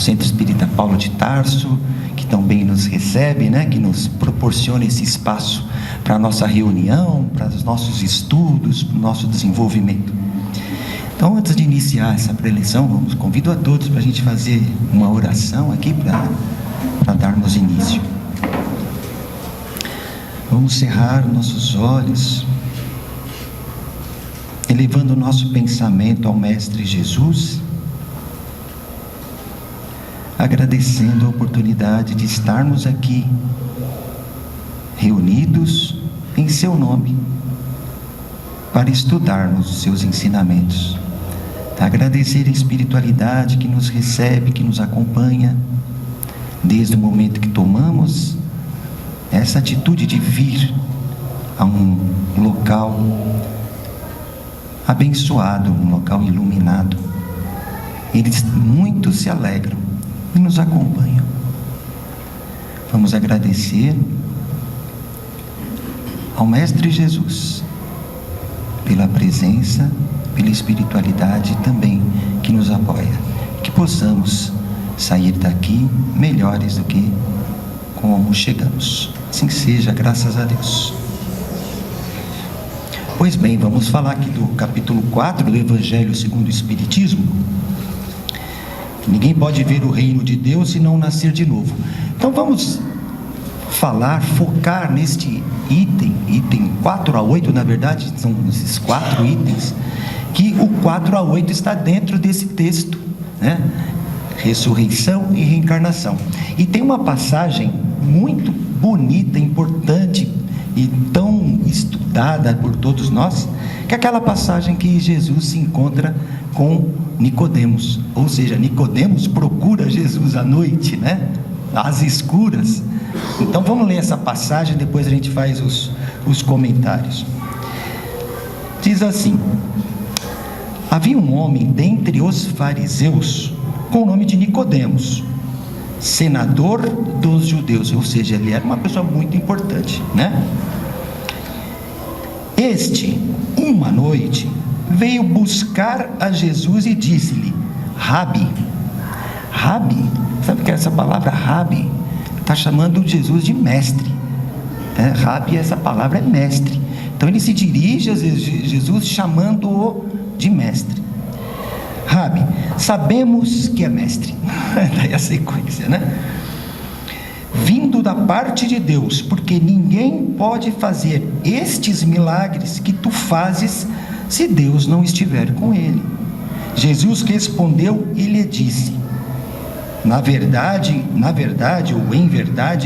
Centro Espírita Paulo de Tarso, que também nos recebe, né? Que nos proporciona esse espaço para a nossa reunião, para os nossos estudos, para o nosso desenvolvimento. Então, antes de iniciar essa preleção, convido a todos para a gente fazer uma oração aqui para darmos início. Vamos cerrar nossos olhos, elevando o nosso pensamento ao Mestre Jesus, agradecendo a oportunidade de estarmos aqui, reunidos em seu nome, para estudarmos os seus ensinamentos. Agradecer a espiritualidade que nos recebe, que nos acompanha, desde o momento que tomamos essa atitude de vir a um local abençoado, um local iluminado. Eles muito se alegram e nos acompanham. Vamos agradecer ao Mestre Jesus pela presença, pela espiritualidade também que nos apoia, que possamos sair daqui melhores do que como chegamos. Assim seja, graças a Deus. Pois bem, vamos falar aqui do capítulo 4 do Evangelho segundo o Espiritismo. Ninguém pode ver o reino de Deus se não nascer de novo. Então vamos focar neste item 4 a 8, na verdade, são esses 4 itens, que o 4 a 8 está dentro desse texto, né? Ressurreição e reencarnação. E tem uma passagem muito bonita, importante e tão estudada por todos nós, que é aquela passagem que Jesus se encontra com Nicodemos, ou seja, Nicodemos procura Jesus à noite, né? Às escuras. Então vamos ler essa passagem, depois a gente faz os comentários. Diz assim: havia um homem dentre os fariseus com o nome de Nicodemos, senador dos judeus, ou seja, ele era uma pessoa muito importante, né? Este, uma noite, veio buscar a Jesus e disse-lhe: Rabi. Rabi, sabe o que é essa palavra Rabi? Está chamando Jesus de mestre, né? Rabi, essa palavra é mestre. Então ele se dirige a Jesus chamando-o de mestre. Rabi, sabemos que é mestre. Daí a sequência, né? Vindo da parte de Deus, porque ninguém pode fazer estes milagres que tu fazes se Deus não estiver com ele. Jesus respondeu e lhe disse: na verdade, ou em verdade,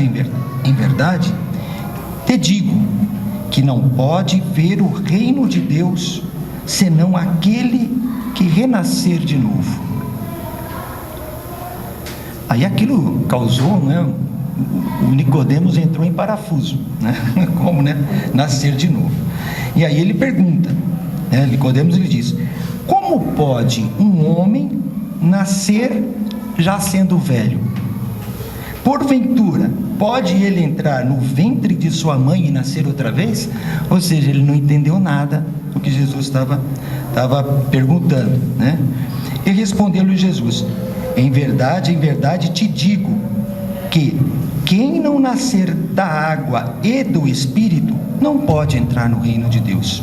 te digo que não pode ver o reino de Deus senão aquele que renascer de novo. Aí aquilo causou, né? O Nicodemos entrou em parafuso, né? Como, né? Nascer de novo. E aí ele pergunta, né? Nicodemos, ele diz: como pode um homem nascer já sendo velho? Porventura, pode ele entrar no ventre de sua mãe e nascer outra vez? Ou seja, ele não entendeu nada do que Jesus estava perguntando, né? E respondeu-lhe Jesus: em verdade te digo que quem não nascer da água e do Espírito não pode entrar no reino de Deus.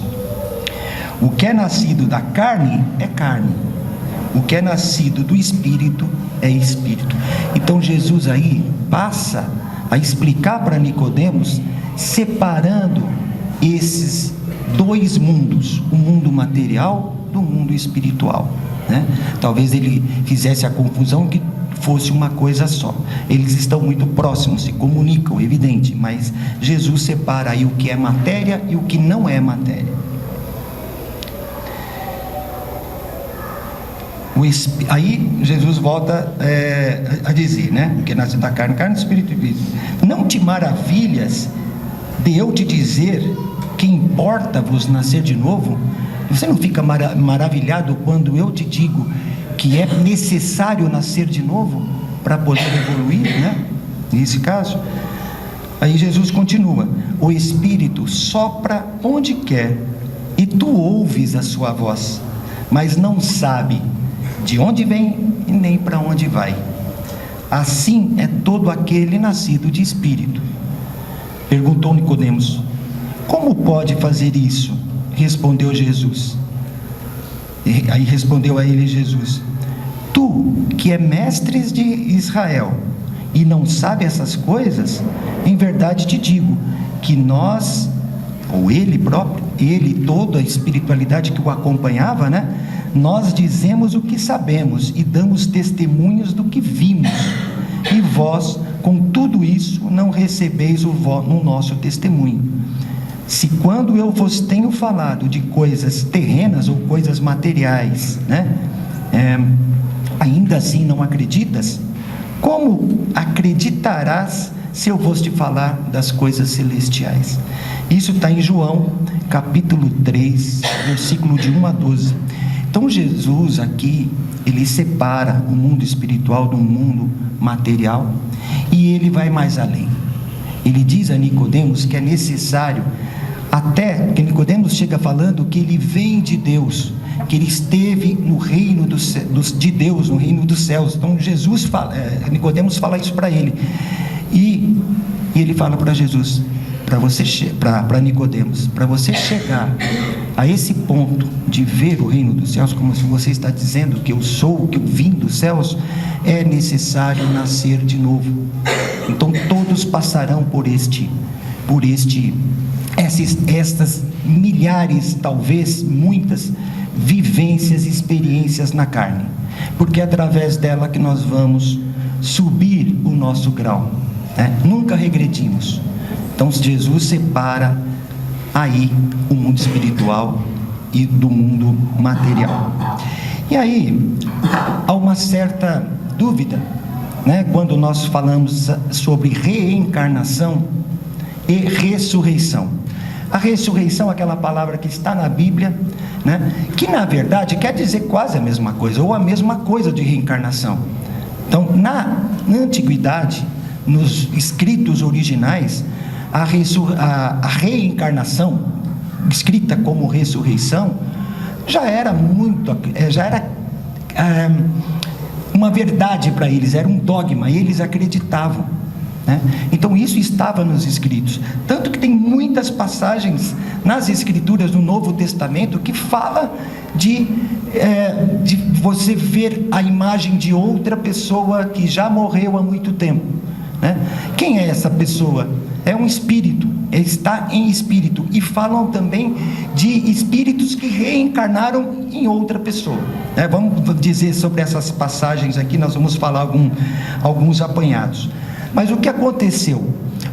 O que é nascido da carne é carne, o que é nascido do Espírito é Espírito. Então Jesus aí passa a explicar para Nicodemos, separando esses dois mundos, o mundo material do mundo espiritual, né? Talvez ele fizesse a confusão que fosse uma coisa só. Eles estão muito próximos, se comunicam, evidente, mas Jesus separa aí o que é matéria e o que não é matéria. Aí Jesus volta a dizer, né? Que nasce da carne, carne, espírito e vida. Não te maravilhas de eu te dizer que importa-vos nascer de novo? Você não fica maravilhado quando eu te digo que é necessário nascer de novo para poder evoluir, né? Nesse caso. Aí Jesus continua: o Espírito sopra onde quer e tu ouves a sua voz, mas não sabe de onde vem e nem para onde vai. Assim é todo aquele nascido de espírito. Perguntou Nicodemos: como pode fazer isso? Respondeu Jesus. Aí respondeu a ele Jesus: tu que é mestres de Israel e não sabe essas coisas, em verdade te digo que nós, ou ele próprio, ele, toda a espiritualidade que o acompanhava, né? Nós dizemos o que sabemos e damos testemunhos do que vimos, e vós, com tudo isso, não recebeis no nosso testemunho. Se quando eu vos tenho falado de coisas terrenas ou coisas materiais, né, ainda assim não acreditas, como acreditarás se eu vos te falar das coisas celestiais? Isso está em João, capítulo 3, versículo de 1 a 12. Então Jesus aqui, ele separa o mundo espiritual do mundo material, e ele vai mais além. Ele diz a Nicodemos que é necessário, até que Nicodemos chega falando que ele vem de Deus, que ele esteve no reino de Deus, no reino dos céus. Então Jesus fala, Nicodemos fala isso para ele, e ele fala para Jesus, para Nicodemos, para você chegar a esse ponto de ver o reino dos céus, como se você está dizendo que eu sou, que eu vim dos céus, é necessário nascer de novo. Então todos passarão por estas milhares, talvez muitas vivências, experiências na carne, porque é através dela que nós vamos subir o nosso grau, né? Nunca regredimos. Então Jesus separa aí o mundo espiritual e do mundo material. E aí há uma certa dúvida, né, quando nós falamos sobre reencarnação e ressurreição. A ressurreição é aquela palavra que está na Bíblia, né, que na verdade quer dizer quase a mesma coisa, ou a mesma coisa de reencarnação. Então, na antiguidade, nos escritos originais, a reencarnação, escrita como ressurreição, já era uma verdade para eles, era um dogma, eles acreditavam, né? Então isso estava nos escritos, tanto que tem muitas passagens nas escrituras do Novo Testamento que fala de você ver a imagem de outra pessoa que já morreu há muito tempo, né? Quem é essa pessoa? É um espírito, está em espírito. E falam também de espíritos que reencarnaram em outra pessoa, né? Vamos dizer sobre essas passagens aqui, nós vamos falar alguns apanhados. Mas o que aconteceu?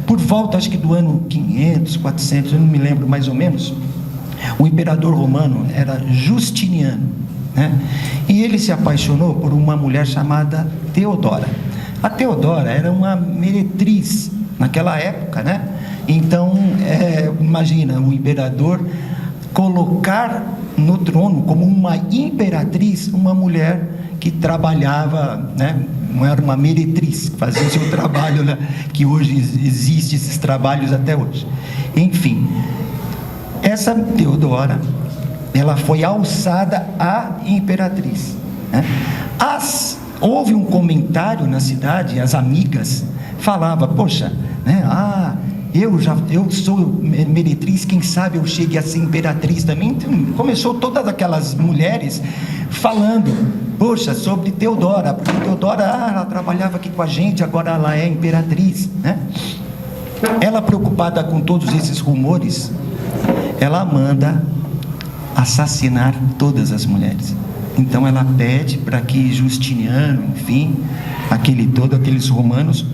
Por volta, acho que do ano 500, 400, eu não me lembro mais ou menos, o imperador romano era Justiniano, né? E ele se apaixonou por uma mulher chamada Teodora. A Teodora era uma meretriz naquela época, né? Então, imagina o imperador colocar no trono como uma imperatriz uma mulher que trabalhava, né? Não era uma meretriz, fazia o seu trabalho, né? Que hoje existe esses trabalhos até hoje. Enfim, essa Teodora, ela foi alçada a imperatriz, né? Houve um comentário na cidade, as amigas falavam, poxa, né? Eu sou meretriz, quem sabe eu chegue a ser imperatriz também. Então, começou todas aquelas mulheres falando, poxa, sobre Teodora, porque Teodora, ela trabalhava aqui com a gente, agora ela é imperatriz, né? Ela, preocupada com todos esses rumores, ela manda assassinar todas as mulheres. Então ela pede para que Justiniano, enfim, aqueles romanos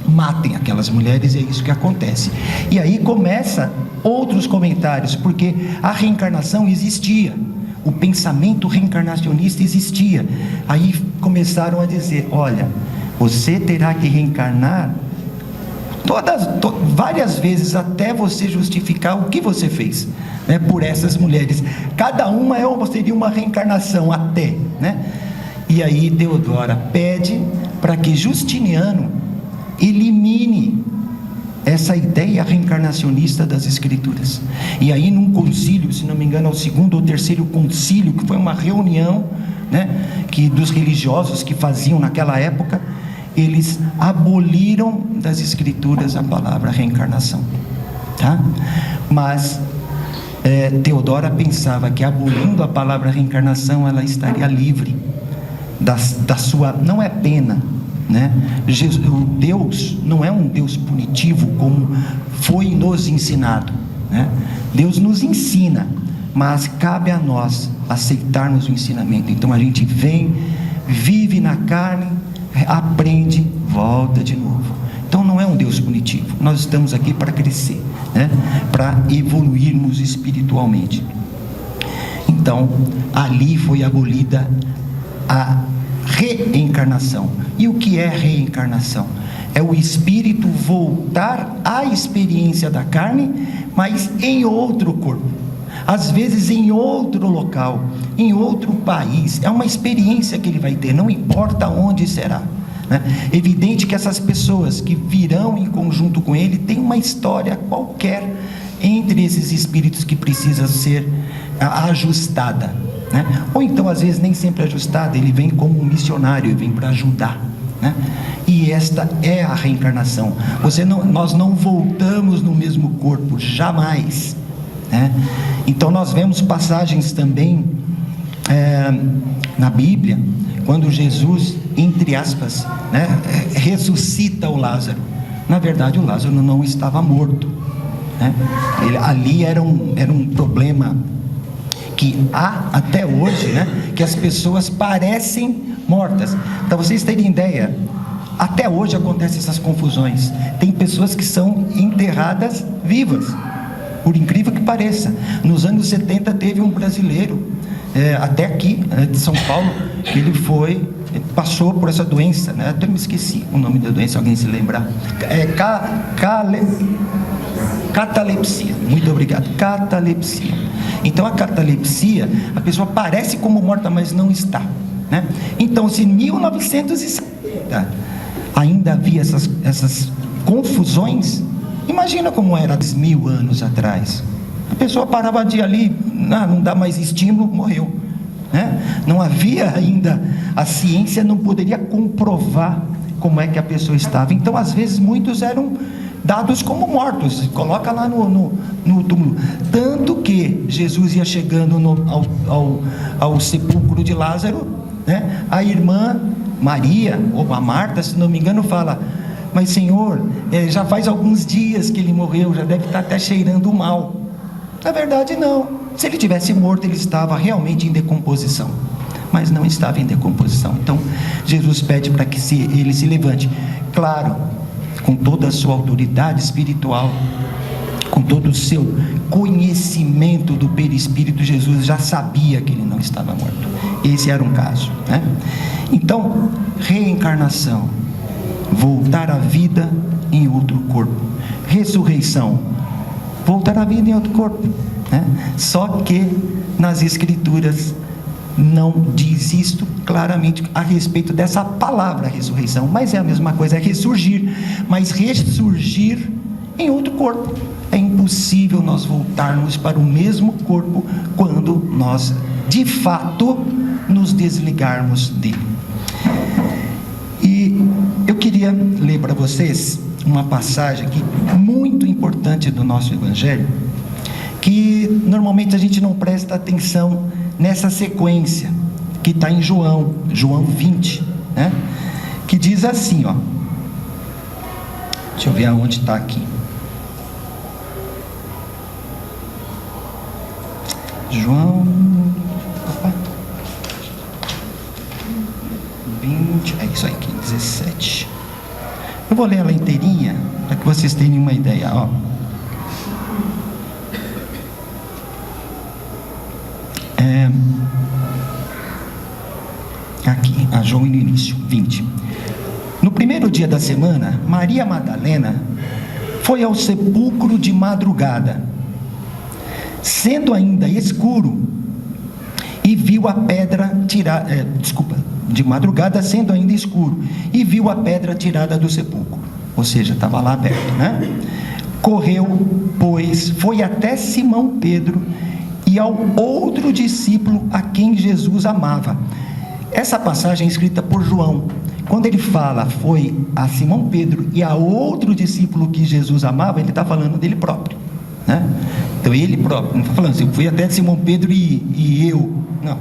matem aquelas mulheres, e é isso que acontece. E aí começa outros comentários, porque a reencarnação existia, o pensamento reencarnacionista existia. Aí começaram a dizer, olha, você terá que reencarnar várias vezes até você justificar o que você fez, né, por essas mulheres. Cada uma seria uma reencarnação até, né? E aí Teodora pede para que Justiniano elimine essa ideia reencarnacionista das escrituras. E aí num concílio, se não me engano, é o segundo ou terceiro concílio, que foi uma reunião, né, dos religiosos que faziam naquela época, eles aboliram das escrituras a palavra reencarnação, tá? Mas Teodora pensava que abolindo a palavra reencarnação, ela estaria livre da sua, não é pena, né? O Deus não é um Deus punitivo como foi nos ensinado, né? Deus nos ensina, mas cabe a nós aceitarmos o ensinamento. Então a gente vem, vive na carne, aprende, volta de novo. Então não é um Deus punitivo, nós estamos aqui para crescer, né? Para evoluirmos espiritualmente. Então ali foi abolida a reencarnação. E o que é reencarnação? É o espírito voltar à experiência da carne, mas em outro corpo, às vezes em outro local, em outro país. É uma experiência que ele vai ter, não importa onde será, né? Evidente que essas pessoas que virão em conjunto com ele têm uma história qualquer entre esses espíritos que precisa ser ajustada, né? Ou então às vezes nem sempre ajustada, ele vem como um missionário, ele vem para ajudar, né? E esta é a reencarnação. Nós não voltamos no mesmo corpo, jamais, né? Então nós vemos passagens também na Bíblia, quando Jesus, entre aspas, né, ressuscita o Lázaro. Na verdade o Lázaro não estava morto, né? Ali era um problema que há até hoje, né, que as pessoas parecem mortas. Para vocês terem ideia, até hoje acontecem essas confusões. Tem pessoas que são enterradas vivas, por incrível que pareça. Nos anos 70 teve um brasileiro, até aqui, de São Paulo, que ele passou por essa doença, né? Até me esqueci o nome da doença, alguém se lembrar. Catalepsia, muito obrigado, catalepsia. Então a catalepsia, a pessoa parece como morta, mas não está, né? Então se em 1970 ainda havia essas confusões, imagina como era 1000 anos atrás. A pessoa parava de ali, não dá mais estímulo, morreu, né? Não havia ainda, a ciência não poderia comprovar como é que a pessoa estava. Então às vezes muitos eram dados como mortos, coloca lá no túmulo. Tanto que Jesus ia chegando ao sepulcro de Lázaro, né? A irmã Maria, ou a Marta, se não me engano, fala: mas Senhor, já faz alguns dias que ele morreu, já deve estar até cheirando mal. Na verdade não, se ele tivesse morto, ele estava realmente em decomposição, mas não estava em decomposição. Então Jesus pede para que ele se levante, claro, com toda a sua autoridade espiritual, com todo o seu conhecimento do perispírito. Jesus já sabia que ele não estava morto. Esse era um caso, né? Então, reencarnação, voltar à vida em outro corpo. Ressurreição, voltar à vida em outro corpo, né? Só que nas escrituras não diz isto claramente a respeito dessa palavra ressurreição, mas é a mesma coisa, é ressurgir, mas ressurgir em outro corpo. É impossível nós voltarmos para o mesmo corpo quando nós de fato nos desligarmos dele. E eu queria ler para vocês uma passagem aqui muito importante do nosso Evangelho, que normalmente a gente não presta atenção nessa sequência, que está em João 20, né? Que diz assim, ó, deixa eu ver aonde está aqui, João 20, é isso aí, 17. Eu vou ler ela inteirinha para que vocês tenham uma ideia, ó. Aqui, a João no início, 20. No primeiro dia da semana, Maria Madalena foi ao sepulcro de madrugada, sendo ainda escuro, e viu a pedra tirada, de madrugada, sendo ainda escuro, e viu a pedra tirada do sepulcro, ou seja, estava lá aberto, né? Correu, pois, foi até Simão Pedro e ao outro discípulo a quem Jesus amava. Essa passagem é escrita por João, quando ele fala foi a Simão Pedro e a outro discípulo que Jesus amava, ele está falando dele próprio, né? Então ele próprio, não está falando assim, fui até Simão Pedro e eu, não,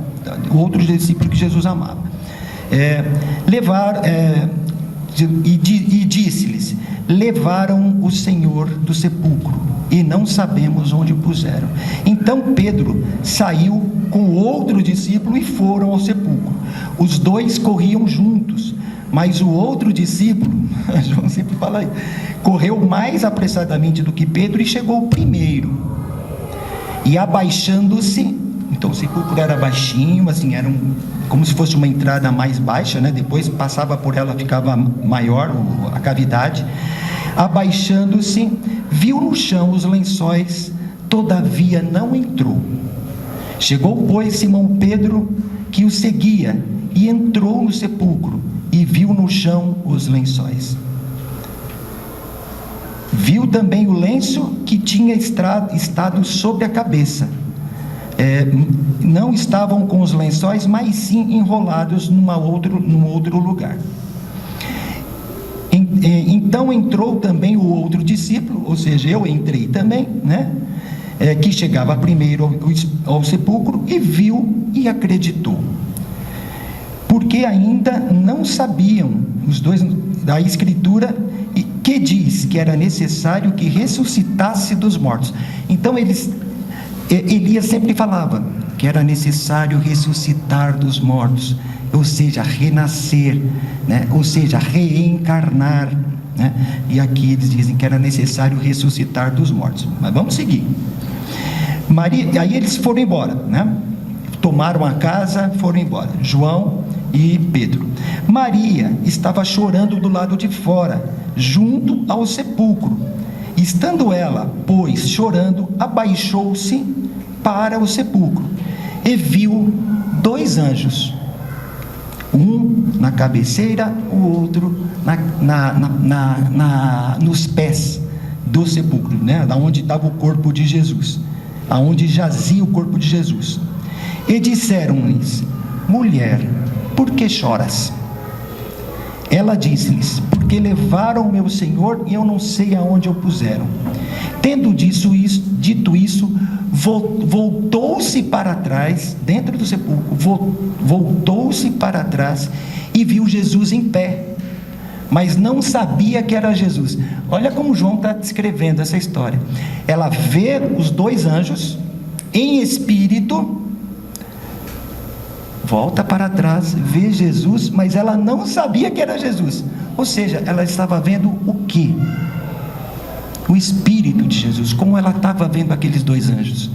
outro discípulo que Jesus amava. E disse-lhes: levaram o Senhor do sepulcro e não sabemos onde o puseram. Então Pedro saiu com outro discípulo e foram ao sepulcro. Os dois corriam juntos, mas o outro discípulo, João sempre fala isso, correu mais apressadamente do que Pedro e chegou primeiro. E abaixando-se, então o sepulcro era baixinho, assim, era como se fosse uma entrada mais baixa, né? Depois passava por ela, ficava maior a cavidade. Abaixando-se, viu no chão os lençóis, todavia não entrou. Chegou, pois, Simão Pedro, que o seguia, e entrou no sepulcro, e viu no chão os lençóis. Viu também o lenço que tinha estado sobre a cabeça. Não estavam com os lençóis, mas sim enrolados num outro lugar. Então entrou também o outro discípulo, ou seja, eu entrei também, né? Que chegava primeiro ao sepulcro e viu e acreditou. Porque ainda não sabiam, os dois, da Escritura, que diz que era necessário que ressuscitasse dos mortos. Então Elias sempre falava que era necessário ressuscitar dos mortos, ou seja, renascer, né? Ou seja, reencarnar, né? E aqui eles dizem que era necessário ressuscitar dos mortos. Mas vamos seguir. Aí eles foram embora, né? Tomaram a casa, foram embora, João e Pedro. Maria estava chorando do lado de fora, junto ao sepulcro. Estando ela, pois, chorando, abaixou-se para o sepulcro e viu 2 anjos, um na cabeceira, o outro nos pés do sepulcro, né? Da onde estava o corpo de Jesus, aonde jazia o corpo de Jesus. E disseram-lhes: mulher, por que choras? Ela disse-lhes: porque levaram o meu Senhor e eu não sei aonde o puseram. Tendo dito isso, voltou-se para trás, dentro do sepulcro, voltou-se para trás e viu Jesus em pé, mas não sabia que era Jesus. Olha como João está descrevendo essa história. Ela vê os 2 anjos em espírito, volta para trás, vê Jesus, mas ela não sabia que era Jesus. Ou seja, ela estava vendo o quê? O Espírito de Jesus, como ela estava vendo aqueles 2 anjos.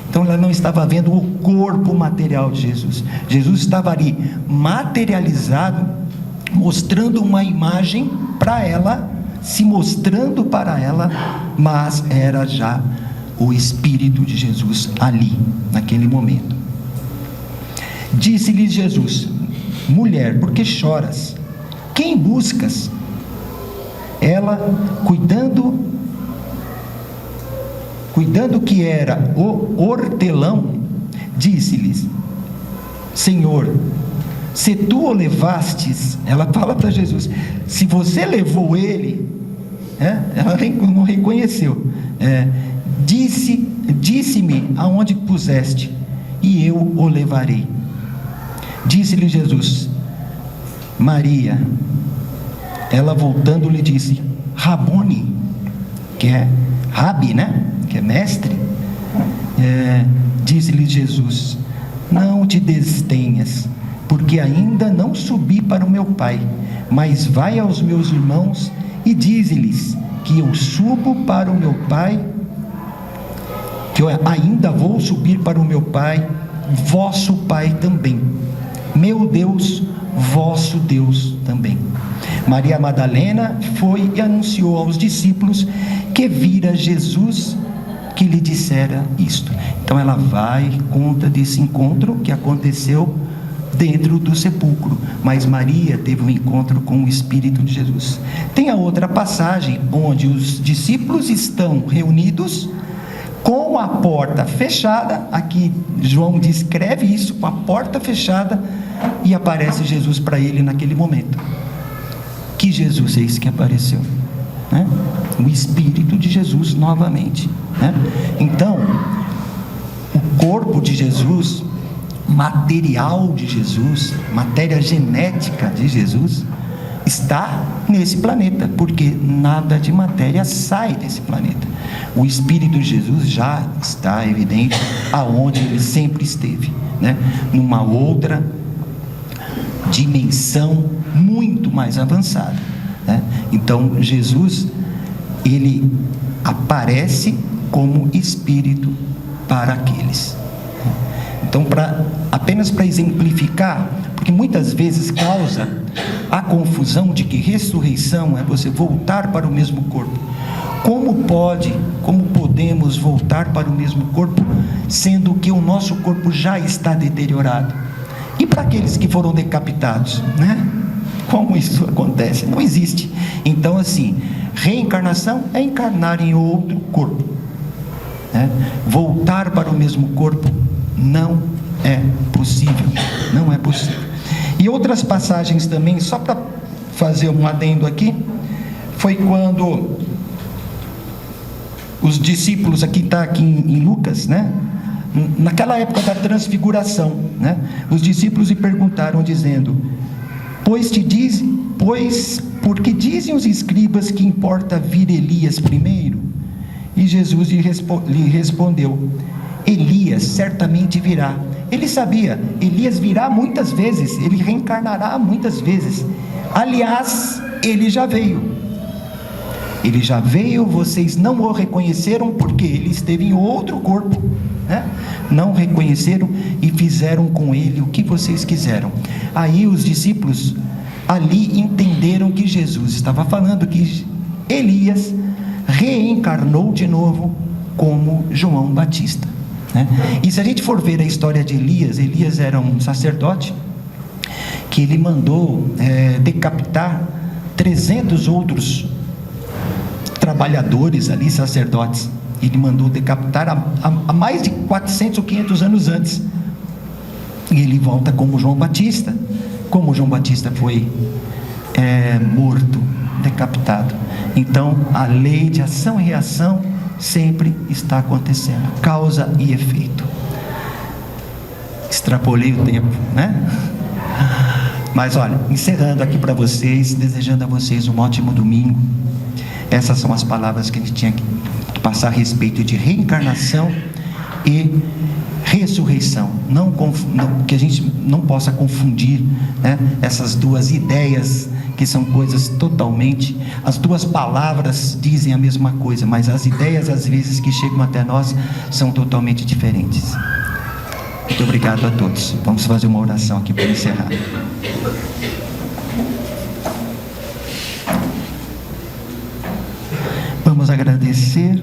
Então ela não estava vendo o corpo material de Jesus. Jesus estava ali materializado, mostrando uma imagem para ela, se mostrando para ela, mas era já o Espírito de Jesus ali, naquele momento. Disse-lhe Jesus: mulher, por que choras? Quem buscas? Ela, cuidando que era o hortelão, disse-lhes: Senhor, se tu o levastes, ela fala para Jesus, se você levou ele, ela não reconheceu, disse-me aonde puseste, e eu o levarei. Disse-lhe Jesus: Maria. Ela voltando lhe disse: Rabone, que é Rabi, né? Que é mestre. Disse-lhe Jesus: não te destenhas, porque ainda não subi para o meu Pai, mas vai aos meus irmãos e dize-lhes que eu subo para o meu Pai, que eu ainda vou subir para o meu Pai, vosso Pai também, meu Deus, vosso Deus também. Maria Madalena foi e anunciou aos discípulos que vira Jesus, que lhe dissera isto. Então ela vai, conta desse encontro que aconteceu dentro do sepulcro, mas Maria teve um encontro com o Espírito de Jesus. Tem a outra passagem onde os discípulos estão reunidos com a porta fechada. Aqui João descreve isso, com a porta fechada, e aparece Jesus para ele naquele momento. Que Jesus é esse que apareceu, né? O Espírito de Jesus novamente, né? Então, o corpo de Jesus, material de Jesus, matéria genética de Jesus, está nesse planeta, porque nada de matéria sai desse planeta. O Espírito de Jesus já está evidente aonde ele sempre esteve, né? Numa outra dimensão muito mais avançada, né? Então Jesus, ele aparece como Espírito para aqueles. Então, apenas para exemplificar, porque muitas vezes causa a confusão de que ressurreição é você voltar para o mesmo corpo. Como podemos voltar para o mesmo corpo, sendo que o nosso corpo já está deteriorado? E para aqueles que foram decapitados, né? Como isso acontece? Não existe. Então, assim, reencarnação é encarnar em outro corpo, né? Voltar para o mesmo corpo não é possível, não é possível. E outras passagens também, só para fazer um adendo aqui, foi quando os discípulos, aqui em Lucas, né? Naquela época da transfiguração, né? Os discípulos lhe perguntaram, dizendo: porque dizem os escribas que importa vir Elias primeiro? E Jesus lhe respondeu: Elias certamente virá. Ele sabia, Elias virá muitas vezes, ele reencarnará muitas vezes. Aliás, ele já veio. Ele já veio, vocês não o reconheceram porque ele esteve em outro corpo, né? Não reconheceram e fizeram com ele o que vocês quiseram. Aí os discípulos ali entenderam que Jesus estava falando que Elias reencarnou de novo como João Batista, né? E se a gente for ver a história de Elias era um sacerdote que ele mandou decapitar 300 outros trabalhadores ali, sacerdotes. Ele mandou decapitar há mais de 400 ou 500 anos antes. E ele volta como João Batista. Como João Batista foi morto, decapitado. Então, a lei de ação e reação sempre está acontecendo, causa e efeito. Extrapolei o tempo, né? Mas olha, encerrando aqui para vocês, desejando a vocês um ótimo domingo. Essas são as palavras que a gente tinha que passar a respeito de reencarnação e ressurreição. Que a gente não possa confundir, né, essas duas ideias, que são coisas totalmente... As duas palavras dizem a mesma coisa, mas as ideias, às vezes, que chegam até nós, são totalmente diferentes. Muito obrigado a todos. Vamos fazer uma oração aqui para encerrar. Vamos agradecer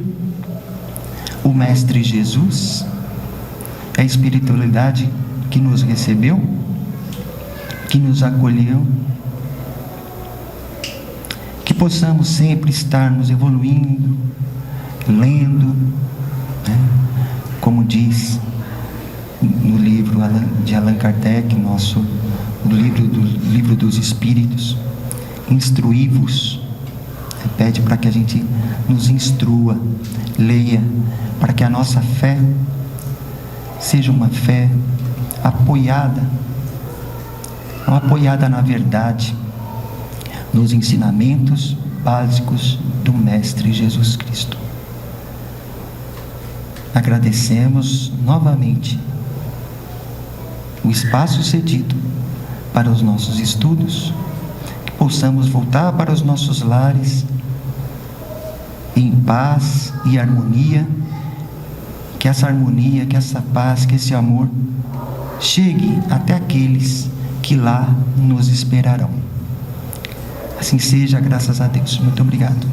o Mestre Jesus, a espiritualidade que nos recebeu, que nos acolheu, que possamos sempre estar nos evoluindo, lendo, né? Como diz no livro de Allan Kardec, o livro dos Espíritos, instruí-vos. Pede para que a gente nos instrua, leia, para que a nossa fé seja uma fé apoiada na verdade, nos ensinamentos básicos do Mestre Jesus Cristo. Agradecemos novamente o espaço cedido para os nossos estudos, que possamos voltar para os nossos lares em paz e harmonia, que essa harmonia, que essa paz, que esse amor chegue até aqueles que lá nos esperarão. Assim seja, graças a Deus. Muito obrigado.